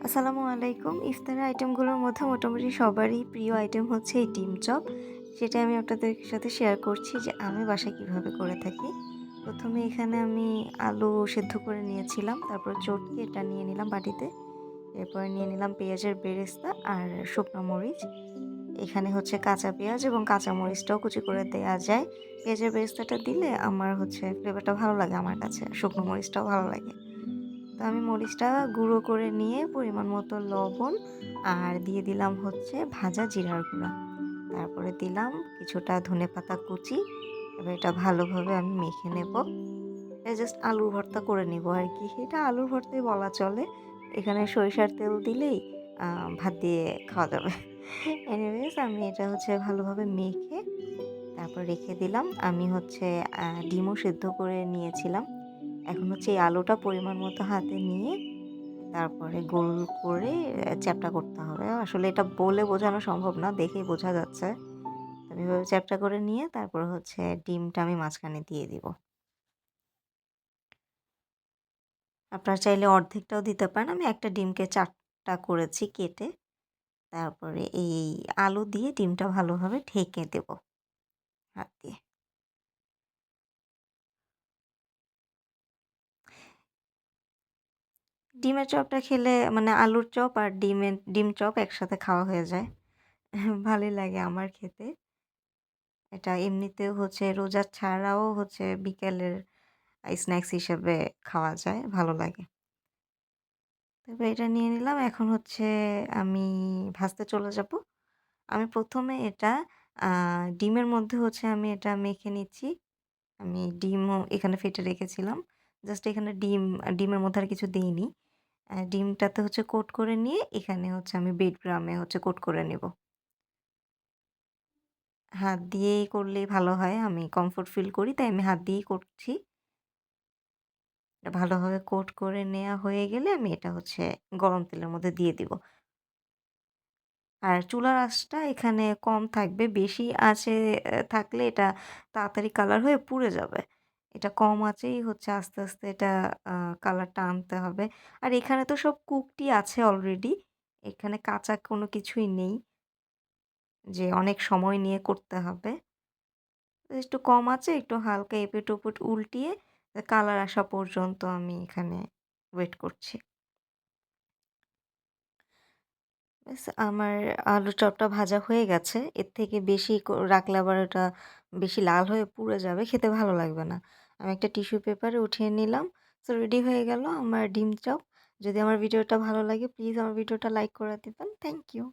আসসালামু আলাইকুম। ইফতারের আইটেমগুলোর মধ্যে মোটামুটি সবারই প্রিয় আইটেম হচ্ছে এই ডিম চপ। সেটা আমি আপনাদের সাথে শেয়ার করছি যে আমি বাসায় কিভাবে করে থাকি। ১ম এ এখানে আমি আলু সেদ্ধ করে নিয়েছিলাম। তারপর চটকে এটা নিয়ে নিলাম বাটিতে। এরপরে নিয়ে নিলাম পেঁয়াজের বেরেস্তা আর শুকনো মরিচ। এখানে হচ্ছে কাঁচা পেঁয়াজ এবং কাঁচা মরিচটাও কুচি করে দেয়া যায়। পেঁয়াজের বেরেস্তাটা দিলে আমার হচ্ছে ফ্লেভারটা ভালো লাগে আমার কাছে। শুকনো মরিচটাও ভালো লাগে। তো আমি মরিচটা গুঁড়ো করে নিয়ে পরিমাণ মতো লবণ আর দিয়ে দিলাম হচ্ছে ভাজা জিরার গুঁড়া। তারপরে দিলাম কিছুটা ধনেপাতা কুচি। এবার এটা ভালোভাবে আমি মেখে নেব। এটা জাস্ট আলুর ভর্তা করে নিব আরকি। এটা আলুর ভর্তাই বলা চলে। এখানে সরিষার তেল দিলেই ভাত দিয়ে খাওয়া যাবে। এনিওয়েজ আমি এটা হচ্ছে ভালোভাবে মেখে তারপর রেখে দিলাম। আমি হচ্ছে ডিমও সেদ্ধ করে নিয়েছিলাম। এখন হচ্ছে এই আলুটা পরিমাণ মতো হাতে নিয়ে তারপরে গোল করে চ্যাপ্টা করতে হবে। আসলে এটা বলে বোঝানো সম্ভব না, দেখেই বোঝা যাচ্ছে। আমি এভাবে চ্যাপ্টা করে নিয়ে তারপর হচ্ছে ডিমটা আমি মাঝখানে দিয়ে দিব। আপনারা চাইলে অর্ধেকটাও দিতে পারেন। আমি একটা ডিমকে ৪ টা করেছি কেটে। তারপরে এই আলু দিয়ে ডিমটা ভালোভাবে ঢেকে দেব হাত দিয়ে। ডিমের চপটা খেলে মানে আলুর চপ আর ডিম চপ একসাথে খাওয়া হয়ে যায়। ভালোই লাগে আমার খেতে। এটা এমনিতেও হচ্ছে রোজা ছাড়াও হচ্ছে বিকেলের স্ন্যাক্স হিসেবে খাওয়া যায়, ভালো লাগে। তবে এটা নিয়ে নিলাম। এখন হচ্ছে আমি ভাজতে চলে যাব। আমি ১ম এ এটা আ ডিমের মধ্যে হচ্ছে আমি এটা মেখে নিচ্ছি। আমি ডিমও এখানে ফেটে রেখেছিলাম। জাস্ট এখানে ডিমের মধ্যে আর কিছু দেইনি। ডিমটাতে হচ্ছে কোট করে নিয়ে এখানে হচ্ছে আমি ব্রেড ক্রাম্ব এ হচ্ছে কোট করে নেব। হাত দিয়েই করলেই ভালো হয়। আমি কমফোর্ট ফিল করি তাই আমি হাত দিয়েই করছি। এটা ভালোভাবে কোট করে নেয়া হয়ে গেলে আমি এটা হচ্ছে গরম তেলের মধ্যে দিয়ে দিব। আর চুলার আঁচটা এখানে কম থাকবে। বেশি আঁচে থাকলে এটা তাড়াতাড়ি কালার হয়ে পুড়ে যাবে। এটা কম আঁচেই হচ্ছে আস্তে, আস্তে এটা আ কালারটা আনতে হবে। আর এখানে তো সব কুকডই আছে অলরেডি। এখানে কাঁচা কোনো কিছুই নেই যে অনেক সময় নিয়ে করতে হবে। একটু কম আঁচে একটু হালকা এপিঠ-ওপিঠ উল্টিয়ে কালার আসা পর্যন্ত আমি এখানে ওয়েট করছি। ব্যাস আমার আলুর চপটা ভাজা হয়ে গেছে। এর থেকে বেশি রাখলে আবার ওটা বেশি লাল হয়ে পুড়ে যাবে, খেতে ভালো লাগবে না। আমি একটা টিস্যু পেপারে উঠিয়ে নিলাম। সো রেডি হয়ে গেল আমার ডিম চপ। যদি আমার ভিডিওটা ভালো লাগে প্লিজ আমার ভিডিওটা লাইক করে দিবেন। Thank you.